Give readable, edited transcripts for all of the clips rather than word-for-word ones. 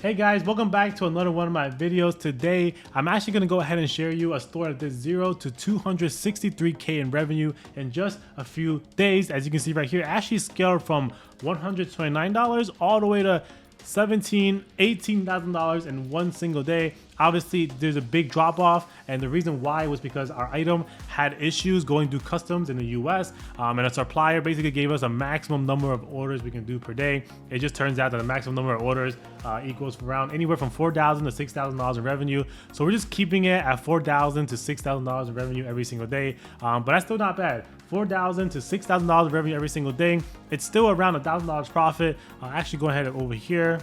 Hey guys, welcome back to another one of my videos. Today, I'm actually going to go ahead and share you a store that did 0 to 263K in revenue in just a few days. As you can see right here, it actually scaled from $129 all the way to $18,000 in one single day. Obviously, there's a big drop off, and the reason why was because our item had issues going through customs in the US, and a supplier basically gave us a maximum number of orders we can do per day. It just turns out that the maximum number of orders equals around anywhere from $4,000 to $6,000 in revenue. So we're just keeping it at $4,000 to $6,000 in revenue every single day, but that's still not bad. $4,000 to $6,000 in revenue every single day. It's still around $1,000 profit. I'll actually go ahead and over here.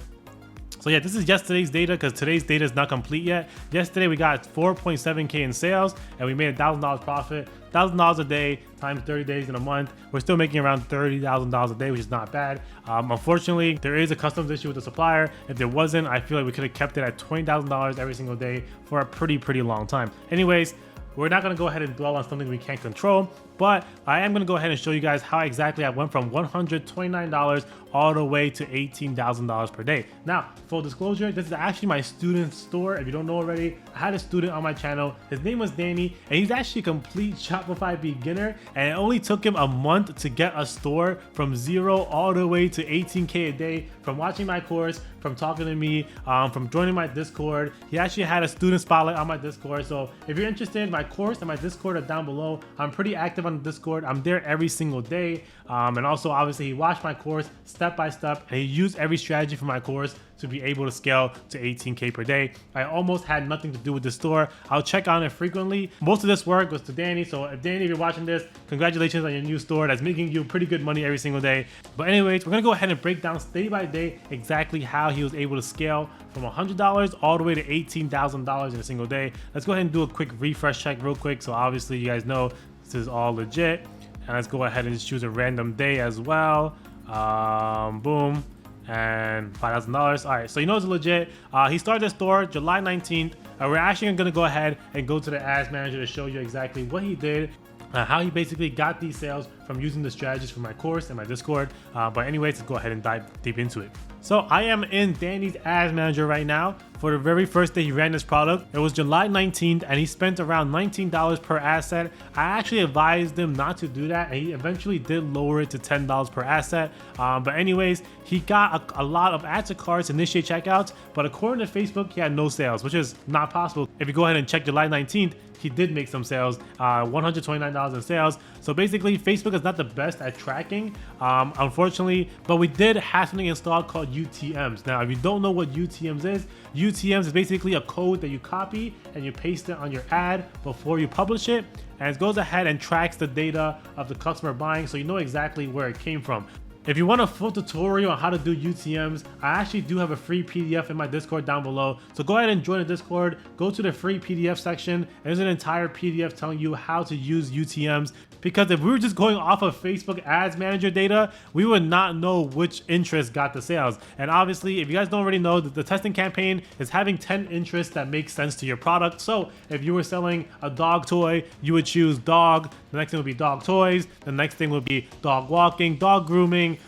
So yeah, this is yesterday's data because today's data is not complete yet. Yesterday we got 4.7K in sales and we made $1,000 profit. $1,000 a day times 30 days in a month. We're still making around $30,000 a day, which is not bad. Unfortunately, there is a customs issue with the supplier. If there wasn't, I feel like we could have kept it at $20,000 every single day for a pretty long time. Anyways, we're not going to go ahead and dwell on something we can't control, but I am going to go ahead and show you guys how exactly I went from $129 all the way to $18,000 per day. Now, full disclosure, this is actually my student store. If you don't know already, I had a student on my channel. His name was Danny, and he's actually a complete Shopify beginner, and it only took him a month to get a store from 0 all the way to 18K a day from watching my course, from talking to me, from joining my Discord. He actually had a student spotlight on my Discord. So if you're interested, my course and my Discord are down below. I'm pretty active on the Discord. I'm there every single day. And also, obviously, he watched my course step by step, and he used every strategy for my course to be able to scale to 18K per day. I almost had nothing to do with the store. I'll check on it frequently. Most of this work was to Danny. So if Danny, if you're watching this, congratulations on your new store. That's making you pretty good money every single day. But anyways, we're gonna go ahead and break down day by day exactly how he was able to scale from $100 all the way to $18,000 in a single day. Let's go ahead and do a quick refresh check real quick. So obviously you guys know this is all legit. And let's go ahead and just choose a random day as well. Boom. And $5,000. All right, so you know it's legit. He started the store July 19th. We're actually gonna go ahead and go to the ads manager to show you exactly what he did, how he basically got these sales from using the strategies from my course and my Discord. But anyways, let's go ahead and dive deep into it. So I am in Danny's ads manager right now. For the very first day he ran this product, it was July 19th, and he spent around $19 per asset. I actually advised him not to do that, and he eventually did lower it to $10 per asset. But anyways, he got a lot of add to carts, initiate checkouts, but according to Facebook, he had no sales, which is not possible. If you go ahead and check July 19th, he did make some sales, $129 in sales. So basically, Facebook is not the best at tracking, unfortunately, but we did have something installed called UTMs. Now, if you don't know what UTMs is UTMs is basically a code that you copy and you paste it on your ad before you publish it, and it goes ahead and tracks the data of the customer buying, so you know exactly where it came from. If you want a full tutorial on how to do UTMs, I actually do have a free PDF in my Discord down below. So go ahead and join the Discord, go to the free PDF section, and there's an entire PDF telling you how to use UTMs. Because if we were just going off of Facebook Ads Manager data, we would not know which interest got the sales. And obviously, if you guys don't already know, the testing campaign is having 10 interests that make sense to your product. So if you were selling a dog toy, you would choose dog. The next thing would be dog toys. The next thing would be dog walking, dog grooming,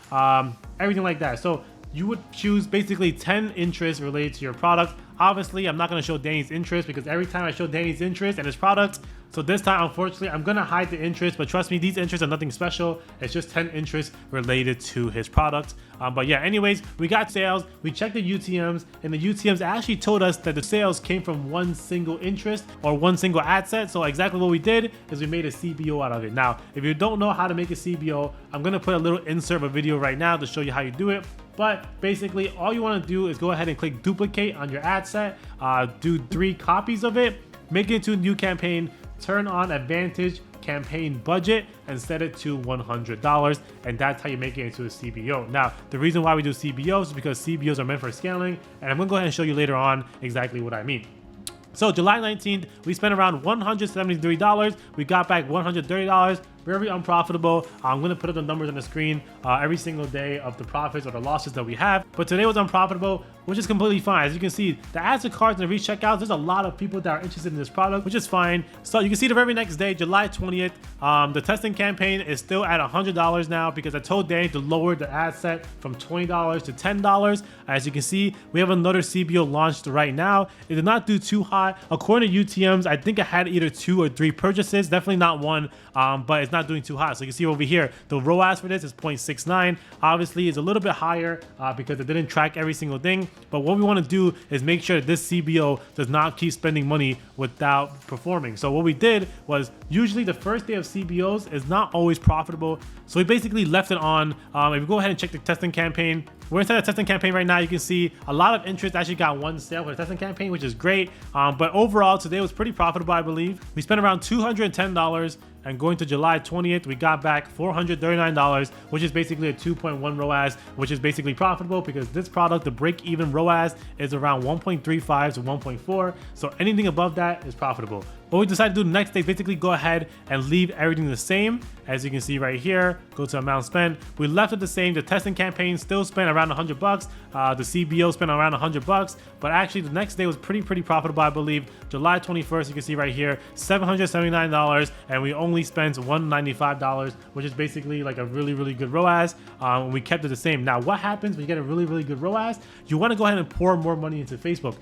everything like that. So you would choose basically 10 interests related to your product. Obviously, I'm not going to show Danny's interest because every time I show Danny's interest and his products, so this time, unfortunately, I'm going to hide the interest, but trust me, these interests are nothing special. It's just 10 interests related to his product. But yeah, anyways, we got sales. We checked the UTMs, and the UTMs actually told us that the sales came from one single interest or one single ad set. So exactly what we did is we made a CBO out of it. Now, if you don't know how to make a CBO, I'm going to put a little insert of a video right now to show you how you do it. But basically, all you want to do is go ahead and click duplicate on your ad set, do 3 copies of it, make it into a new campaign, turn on advantage campaign budget and set it to $100, and that's how you make it into a CBO. Now, the reason why we do CBOs is because CBOs are meant for scaling, and I'm gonna go ahead and show you later on exactly what I mean. So July 19th, we spent around $173. We got back $130. Very unprofitable. I'm going to put up the numbers on the screen every single day of the profits or the losses that we have. But today was unprofitable. which is completely fine. As you can see, the ads to carts and the reach checkouts, there's a lot of people that are interested in this product, which is fine. So you can see the very next day, July 20th, the testing campaign is still at $100 now because I told Danny to lower the ad set from $20 to $10. As you can see, we have another CBO launched right now. It did not do too hot. According to UTMs, I think I had either 2 or 3 purchases, definitely not 1, but it's not doing too hot. So you can see over here, the ROAS for this is 0.69. Obviously, it's a little bit higher because it didn't track every single thing. But what we want to do is make sure that this CBO does not keep spending money without performing. So what we did was, usually the first day of CBOs is not always profitable. So we basically left it on. If you go ahead and check the testing campaign, we're inside the testing campaign right now. You can see a lot of interest. Actually got 1 sale for the testing campaign, which is great. But overall, today was pretty profitable, I believe. We spent around $210, and going to July 20th, we got back $439, which is basically a 2.1 ROAS, which is basically profitable because this product, the break-even ROAS is around 1.35 to 1.4. So anything above that is profitable. What we decided to do the next day is basically go ahead and leave everything the same. As you can see right here, go to amount spent. We left it the same. The testing campaign still spent around $100. The CBO spent around $100, but actually the next day was pretty profitable, I believe. July 21st, you can see right here, $779, and we only spent $195, which is basically like a really good ROAS. We kept it the same. Now, what happens when you get a really good ROAS? You want to go ahead and pour more money into Facebook.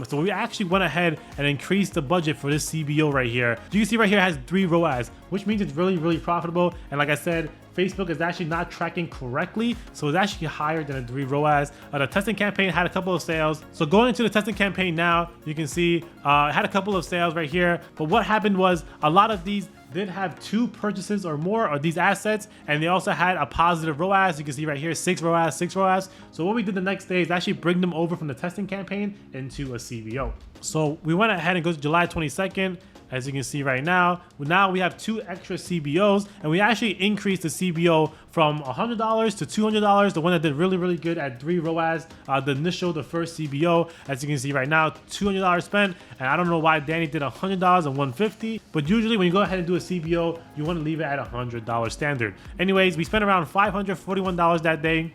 So we actually went ahead and increased the budget for this CBO right here. You can see right here it has 3 ROAS, which means it's really profitable. And like I said, Facebook is actually not tracking correctly, so it's actually higher than a 3 ROAS. The testing campaign had a couple of sales. So going into the testing campaign now, you can see it had a couple of sales right here. But what happened was a lot of these did have 2 purchases or more of these assets, and they also had a positive ROAS. You can see right here, 6 ROAS, 6 ROAS. So what we did the next day is actually bring them over from the testing campaign into a CBO. So we went ahead and go to July 22nd. As you can see right now we have 2 extra CBOs, and we actually increased the CBO from $100 to $200. The one that did really good at 3 ROAS, the first CBO. As you can see right now, $200 spent, and I don't know why Danny did $100 and $150, but usually when you go ahead and do a CBO, you want to leave it at $100 standard. Anyways, we spent around $541 that day,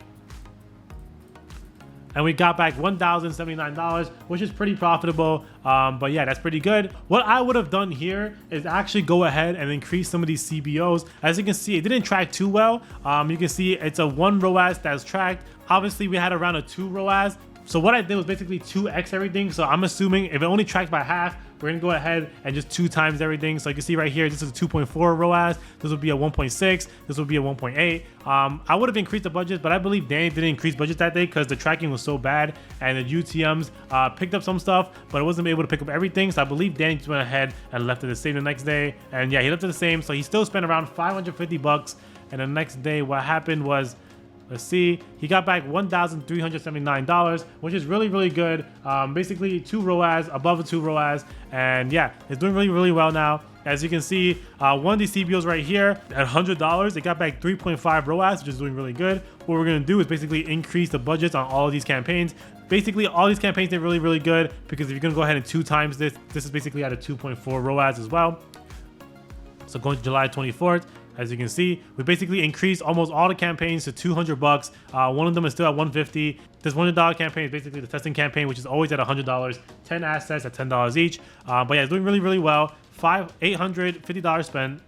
and we got back $1,079, which is pretty profitable. But yeah, that's pretty good. What I would have done here is actually go ahead and increase some of these CBOs. As you can see, it didn't track too well. You can see it's a 1 ROAS that's tracked. Obviously, we had around a 2 ROAS. So what I did was basically 2x everything. So I'm assuming if it only tracked by half, we're gonna go ahead and just 2 times everything. So you can see right here, this is a 2.4 ROAS. This would be a 1.6. This would be a 1.8. I would have increased the budget, but I believe Danny didn't increase budget that day because the tracking was so bad, and the UTMs picked up some stuff, but it wasn't able to pick up everything. So I believe Danny just went ahead and left it the same the next day. And yeah, he left it the same. So he still spent around $550. And the next day, what happened was, let's see, he got back $1,379, which is really good. Basically 2 ROAS, above a 2 ROAS, and yeah, it's doing really well now. As you can see, one of these CBOs right here at $100, it got back 3.5 ROAS, which is doing really good. What we're gonna do is basically increase the budgets on all of these campaigns. Basically, all these campaigns did really good because if you're gonna go ahead and 2 times this is basically at a 2.4 ROAS as well. So going to July 24th, as you can see, we basically increased almost all the campaigns to $200. One of them is still at $150. This $100 campaign is basically the testing campaign, which is always at $100. 10 assets at $10 each. But yeah, it's doing really well. $850 spent.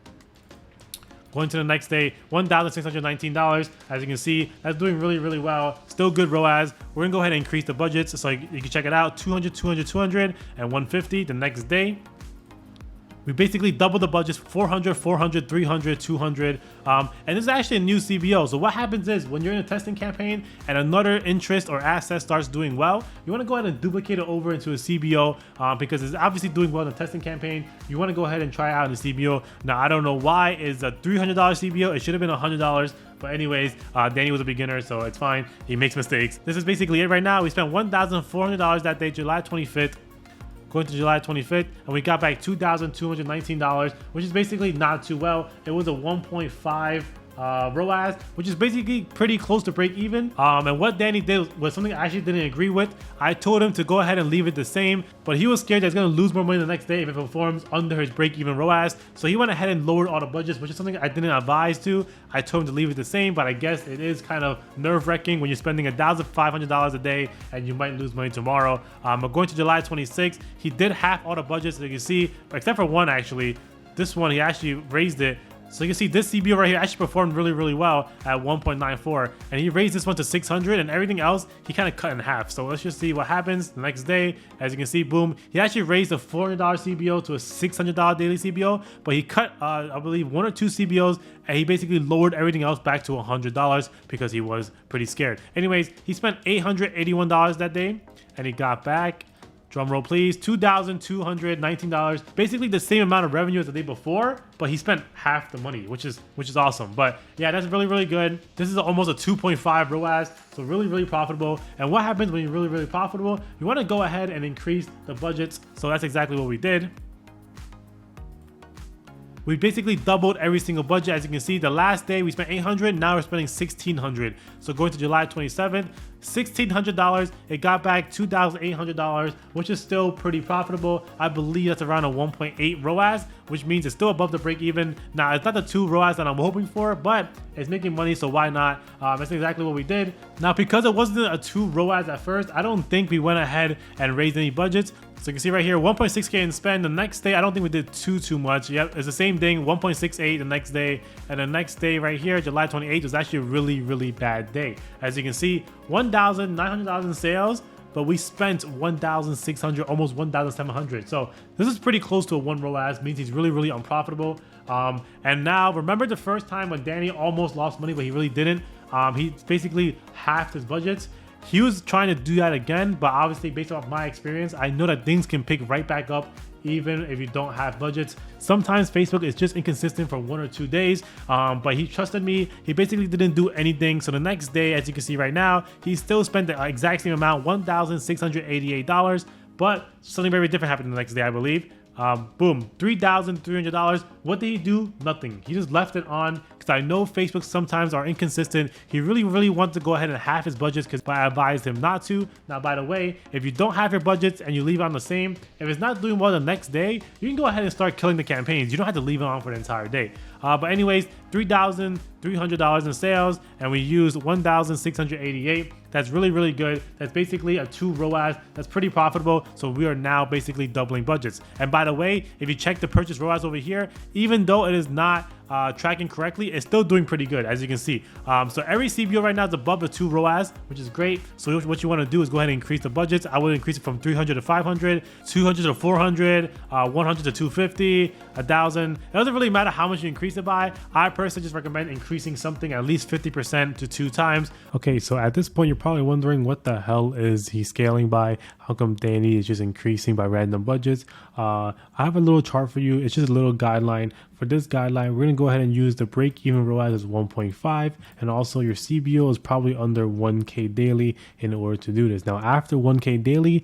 Going to the next day, $1,619. As you can see, that's doing really well. Still good ROAS. We're gonna go ahead and increase the budgets so you can check it out. 200, 200, 200, and 150 the next day. We basically doubled the budgets, 400, 400, 300, 200. And this is actually a new CBO. So what happens is when you're in a testing campaign and another interest or asset starts doing well, you want to go ahead and duplicate it over into a CBO because it's obviously doing well in the testing campaign. You want to go ahead and try it out in the CBO. Now, I don't know why it's a $300 CBO. It should have been $100. But anyways, Danny was a beginner, so it's fine. He makes mistakes. This is basically it right now. We spent $1,400 that day, July 25th. Going to July 25th, and we got back $2,219, which is basically not too well. It was a 1.5 ROAS, which is basically pretty close to break even. And what Danny did was something I actually didn't agree with. I told him to go ahead and leave it the same, but he was scared that he's going to lose more money the next day if it performs under his break even ROAS. So he went ahead and lowered all the budgets, which is something I didn't advise to. I told him to leave it the same, but I guess it is kind of nerve-wracking when you're spending $1,500 a day and you might lose money tomorrow. But going to July 26th, he did half all the budgets, as you can see, except for one actually. This one, he actually raised it. So you can see this CBO right here actually performed really well at 1.94, and he raised this one to 600, and everything else he kind of cut in half. So let's just see what happens the next day. As you can see, boom, he actually raised a $400 CBO to a $600 daily CBO, but he cut I believe 1 or 2 CBOs, and he basically lowered everything else back to $100 because he was pretty scared. Anyways, he spent $881 that day, and he got back, drum roll please, $2,219, basically the same amount of revenue as the day before, but he spent half the money, which is awesome. But yeah, that's really good. This is almost a 2.5 ROAS, so really profitable. And what happens when you're really profitable? You want to go ahead and increase the budgets. So that's exactly what we did. We basically doubled every single budget. As you can see, the last day we spent $800, now we're spending $1,600. So going to July 27th, $1,600, it got back $2,800, which is still pretty profitable. I believe that's around a 1.8 ROAS, which means it's still above the break even. Now, it's not the 2 ROAS that I'm hoping for, but it's making money, so why not? That's exactly what we did. Now, because it wasn't a 2 ROAS at first, I don't think we went ahead and raised any budgets. So you can see right here, 1.6K in spend. The next day, I don't think we did too much. Yep, it's the same thing, 1.68 the next day. And the next day right here, July 28th, was actually a really bad day. As you can see, $1,900 in sales, but we spent 1,600, almost 1,700. So this is pretty close to a 1 ROAS, means he's really unprofitable. And now, remember the first time when Danny almost lost money, but he really didn't? He basically halved his budgets. He was trying to do that again, but obviously based off my experience, I know that things can pick right back up even if you don't have budgets. Sometimes Facebook is just inconsistent for 1 or 2 days, but he trusted me. He basically didn't do anything. So the next day, as you can see right now, he still spent the exact same amount, $1,688, but something very different happened the next day, I believe. Boom, $3,300. What did he do? Nothing. He just left it on, because I know Facebook sometimes are inconsistent. He really wanted to go ahead and half his budgets, because I advised him not to. Now, by the way, if you don't have your budgets and you leave it on the same, if it's not doing well the next day, you can go ahead and start killing the campaigns. You don't have to leave it on for the entire day. But anyways, $3,300 in sales, and we used 1,688. That's really good. That's basically a 2 ROAS. That's pretty profitable. So we are now basically doubling budgets. And by the way, if you check the purchase ROAS over here, even though it is not tracking correctly, it's still doing pretty good, as you can see. So every CBO right now is above the 2 ROAS, which is great. So what you want to do is go ahead and increase the budgets. I would increase it from 300 to 500, 200 to 400, 100 to 250, 1,000. It doesn't really matter how much you increase it by. I personally just recommend increasing something at least 50% to 2 times. Okay, so at this point, you're probably wondering what the hell is he scaling by? How come Danny is just increasing by random budgets? I have a little chart for you. It's just a little guideline. For this guideline, we're going to go ahead and use the break-even ROAS as 1.5, and also your CBO is probably under 1K daily in order to do this. Now, after 1K daily,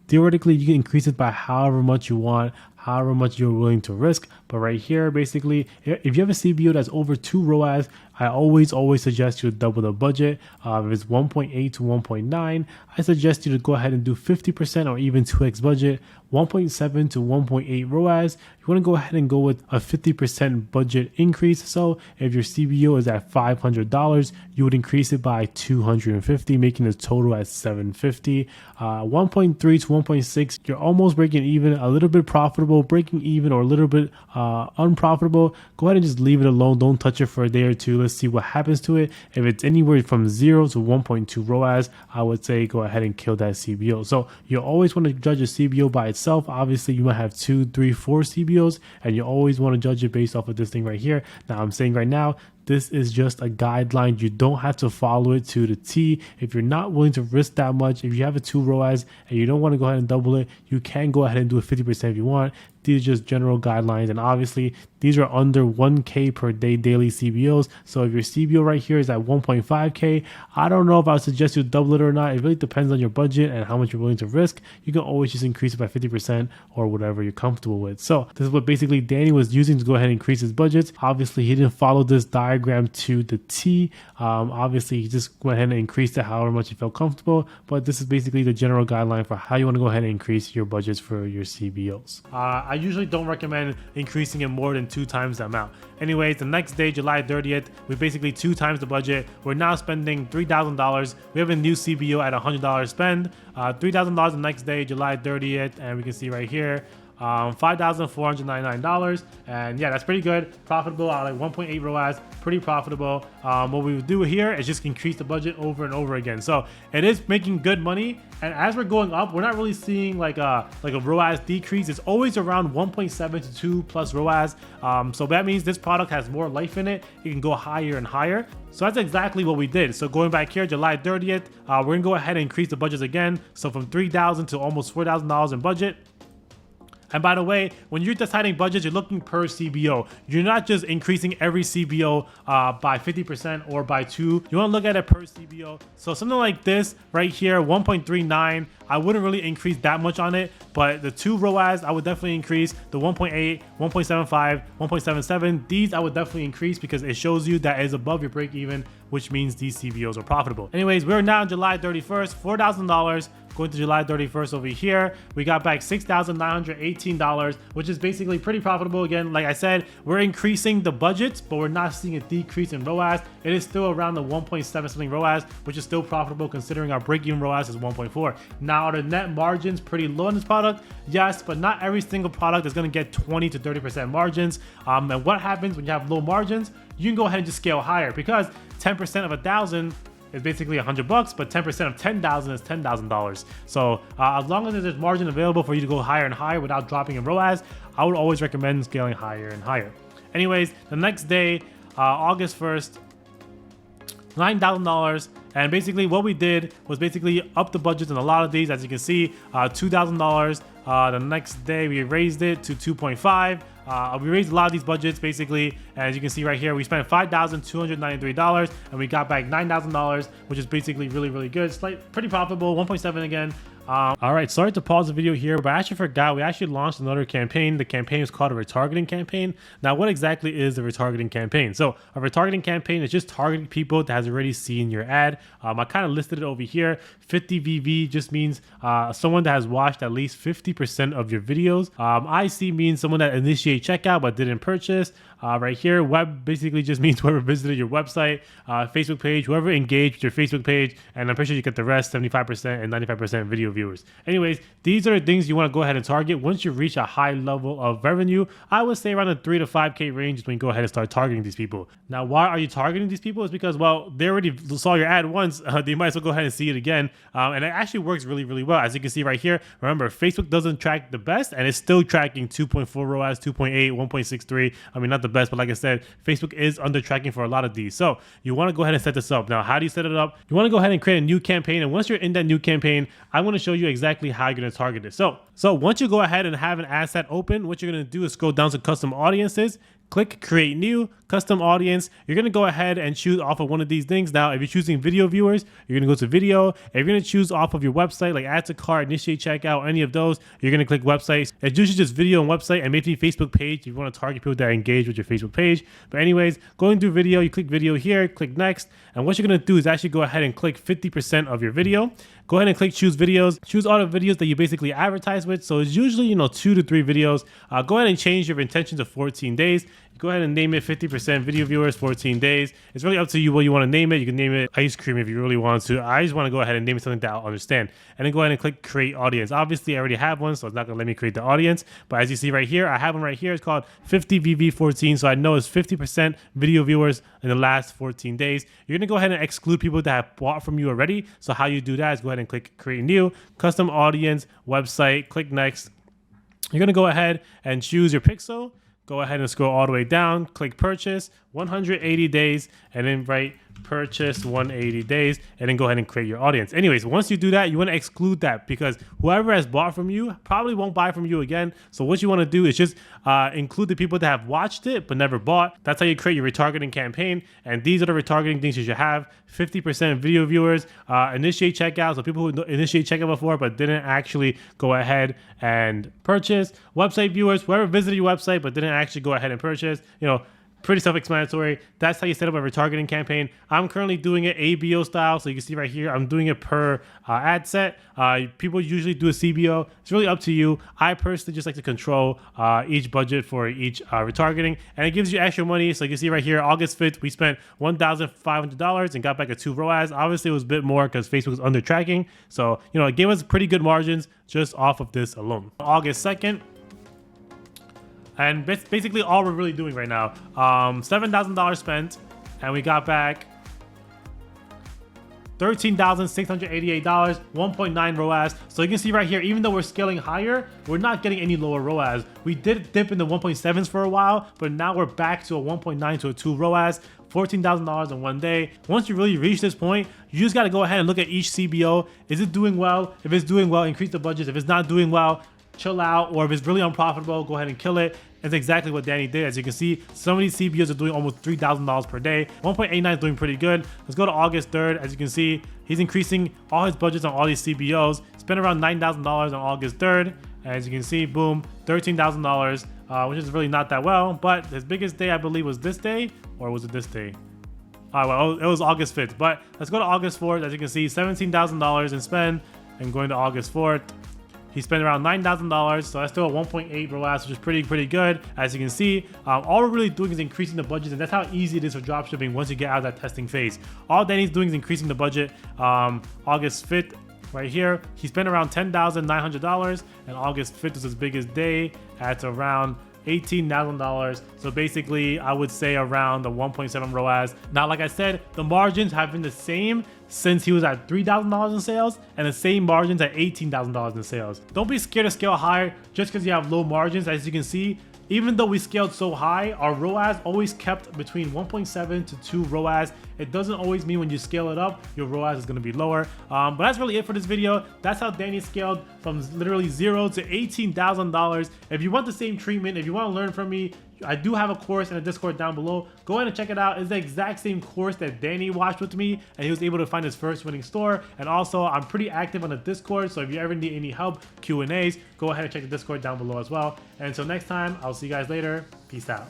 theoretically, you can increase it by however much you want, however much you're willing to risk. But right here, basically, if you have a CBO that's over 2 ROAS, I always suggest you to double the budget. If it's 1.8 to 1.9, I suggest you to go ahead and do 50% or even 2x budget. 1.7 to 1.8 ROAS, you want to go ahead and go with a 50% budget increase. So if your CBO is at $500, you would increase it by 250, making the total at 750. 1.3 to 1.6, you're almost breaking even, a little bit profitable, breaking even, or a little bit unprofitable. Go ahead and just leave it alone. Don't touch it for a day or two. Let's see what happens to it. If it's anywhere from 0 to 1.2 ROAS, I would say go ahead and kill that CBO. So you always want to judge a CBO by itself. Obviously, you might have 2, 3, 4 CBOs, and you always want to judge it based off of this thing right here. Now, I'm saying right now, this is just a guideline. You don't have to follow it to the T. If you're not willing to risk that much, if you have a 2 ROAS and you don't want to go ahead and double it, you can go ahead and do it 50% if you want. these are just general guidelines, and obviously these are under 1K per day daily CBOs. So if your CBO right here is at 1.5K, I don't know if I would suggest you double it or not. It really depends on your budget and how much you're willing to risk. You can always just increase it by 50% or whatever you're comfortable with. So this is what basically Danny was using to go ahead and increase his budgets. Obviously, he didn't follow this diagram to the T. Obviously, he just went ahead and increased it however much he felt comfortable. But this is basically the general guideline for how you want to go ahead and increase your budgets for your CBOs. I usually don't recommend increasing it more than 2 times the amount. Anyways, the next day, July 30th, we basically 2 times the budget. We're now spending $3,000. We have a new CBO at $100 spend. $3,000 the next day, July 30th, and we can see right here, $5,499, and yeah, that's pretty good. Profitable at like 1.8 ROAS, pretty profitable. What we would do here is just increase the budget over and over again. So it is making good money, and as we're going up, we're not really seeing like a ROAS decrease. It's always around 1.7 to 2 plus ROAS. So that means this product has more life in it. It can go higher and higher. So that's exactly what we did. So going back here, July 30th, we're gonna go ahead and increase the budgets again. So from $3,000 to almost $4,000 in budget. And by the way, when you're deciding budgets, you're looking per CBO. You're not just increasing every CBO by 50% or by 2. You want to look at it per CBO. So something like this right here, 1.39, I wouldn't really increase that much on it, but the 2 ROAS, I would definitely increase. The 1.8, 1.75, 1.77, these I would definitely increase because it shows you that it's above your break even, which means these CBOs are profitable. Anyways, we're now on July 31st, $4,000. Going to July 31st over here, we got back $6,918, which is basically pretty profitable. Again, like I said, we're increasing the budgets, but we're not seeing a decrease in ROAS. It is still around the 1.7 something ROAS, which is still profitable considering our break-even ROAS is 1.4. Now, are the net margins pretty low in this product? Yes, but not every single product is going to get 20 to 30% margins. And what happens when you have low margins? You can go ahead and just scale higher because 10% of 1,000 is basically $100, but 10% of 10,000 is $10,000. So as long as there's margin available for you to go higher and higher without dropping in ROAS, I would always recommend scaling higher and higher. Anyways, the next day, August 1st, $9,000. And basically what we did was basically up the budgets in a lot of these. As you can see, $2,000. The next day we raised it to 2.5. We raised a lot of these budgets basically. As you can see right here, we spent $5,293 and we got back $9,000, which is basically really, really good. Pretty profitable, 1.7 again. All right, sorry to pause the video here, but I actually forgot we actually launched another campaign. The campaign is called a retargeting campaign. Now, what exactly is the retargeting campaign? So a retargeting campaign is just targeting people that has already seen your ad. I kind of listed it over here. 50 VV just means someone that has watched at least 50% of your videos. IC means someone that initiated checkout but didn't purchase. Right here, web basically just means whoever visited your website, Facebook page, whoever engaged with your Facebook page, and I'm pretty sure you get the rest, 75% and 95% video viewers. Anyways, these are the things you want to go ahead and target. Once you reach a high level of revenue, I would say around the 3 to 5K range is when you go ahead and start targeting these people. Now, why are you targeting these people? It's because, well, they already saw your ad once. They might as well go ahead and see it again. And it actually works really, really well. As you can see right here, remember, Facebook doesn't track the best, and it's still tracking 2.4 ROAS, 2.8, 1.63. I mean, not the best, but like I said, Facebook is under tracking for a lot of these. So you want to go ahead and set this up. Now, how do you set it up? You want to go ahead and create a new campaign. And once you're in that new campaign, I want to show you exactly how you're going to target it. So once you go ahead and have an ad set open, what you're going to do is scroll down to custom audiences, click create new custom audience. You're going to go ahead and choose off of one of these things. Now, if you're choosing video viewers, you're going to go to video. If you're going to choose off of your website, like add to cart, initiate checkout, any of those, you're going to click websites. It's usually just video and website, and maybe Facebook page if you want to target people that engage with your Facebook page. But anyways, going through video, you click video here, click next. And what you're going to do is actually go ahead and click 50% of your video. Go ahead and click choose videos. Choose all the videos that you basically advertise with. So it's usually, 2 to 3 videos. Go ahead and change your intention to 14 days. Go ahead and name it 50% video viewers, 14 days. It's really up to you what you want to name it. You can name it ice cream if you really want to. I just want to go ahead and name it something that I'll understand. And then go ahead and click create audience. Obviously, I already have one, so it's not going to let me create the audience. But as you see right here, I have one right here. It's called 50 VV14. So I know it's 50% video viewers in the last 14 days. You're going to go ahead and exclude people that have bought from you already. So how you do that is go ahead and click create new, custom audience, website, click next. You're going to go ahead and choose your pixel. Go ahead and scroll all the way down, click purchase, 180 days, and then write purchase 180 days, and then go ahead and create your audience. Anyways, once you do that, you want to exclude that because whoever has bought from you probably won't buy from you again. So what you want to do is just include the people that have watched it but never bought. That's how you create your retargeting campaign. And these are the retargeting things you should have. 50% video viewers, initiate checkout, so people who initiate checkout before but didn't actually go ahead and purchase. Website viewers, whoever visited your website but didn't actually go ahead and purchase. Pretty self-explanatory. That's how you set up a retargeting campaign. I'm currently doing it ABO style, so you can see right here, I'm doing it per ad set. People usually do a CBO. It's really up to you. I personally just like to control each budget for each retargeting, and it gives you extra money. So you can see right here, August 5th, we spent $1,500 and got back a 2 ROAS. Obviously, it was a bit more because Facebook was under tracking. So, it gave us pretty good margins just off of this alone. August 2nd, and basically all we're really doing right now, $7,000 spent, and we got back $13,688, 1.9 ROAS. So you can see right here, even though we're scaling higher, we're not getting any lower ROAS. We did dip in the 1.7s for a while, but now we're back to a 1.9 to a 2 ROAS, $14,000 in 1 day. Once you really reach this point, you just got to go ahead and look at each CBO. Is it doing well? If it's doing well, increase the budgets. If it's not doing well, chill out. Or if it's really unprofitable, go ahead and kill it. That's exactly what Danny did. As you can see, some of these CBOs are doing almost $3,000 per day. 1.89 is doing pretty good. Let's go to August 3rd. As you can see, he's increasing all his budgets on all these CBOs. Spent around $9,000 on August 3rd. As you can see, boom, $13,000, which is really not that well. But his biggest day, I believe, was this day, or was it this day? Well, it was August 5th. But let's go to August 4th. As you can see, $17,000 in spend. And going to August 4th, he spent around $9,000, so that's still a 1.8 ROAS, which is pretty good. As you can see, all we're really doing is increasing the budgets, and that's how easy it is for dropshipping once you get out of that testing phase. All Danny's doing is increasing the budget. August 5th, right here, he spent around $10,900, and August 5th is his biggest day at around $18,000. So basically, I would say around the 1.7 ROAS. Now, like I said, the margins have been the same since he was at $3,000 in sales, and the same margins at $18,000 in sales. Don't be scared to scale high just because you have low margins. As you can see, even though we scaled so high, our ROAS always kept between 1.7 to 2 ROAS. It doesn't always mean when you scale it up, your ROAS is going to be lower. But that's really it for this video. That's how Danny scaled from literally $0 to $18,000. If you want the same treatment, if you want to learn from me, I do have a course in a Discord down below. Go ahead and check it out. It's the exact same course that Danny watched with me, and he was able to find his first winning store. And also, I'm pretty active on the Discord, so if you ever need any help, Q&As, go ahead and check the Discord down below as well. And until next time, I'll see you guys later. Peace out.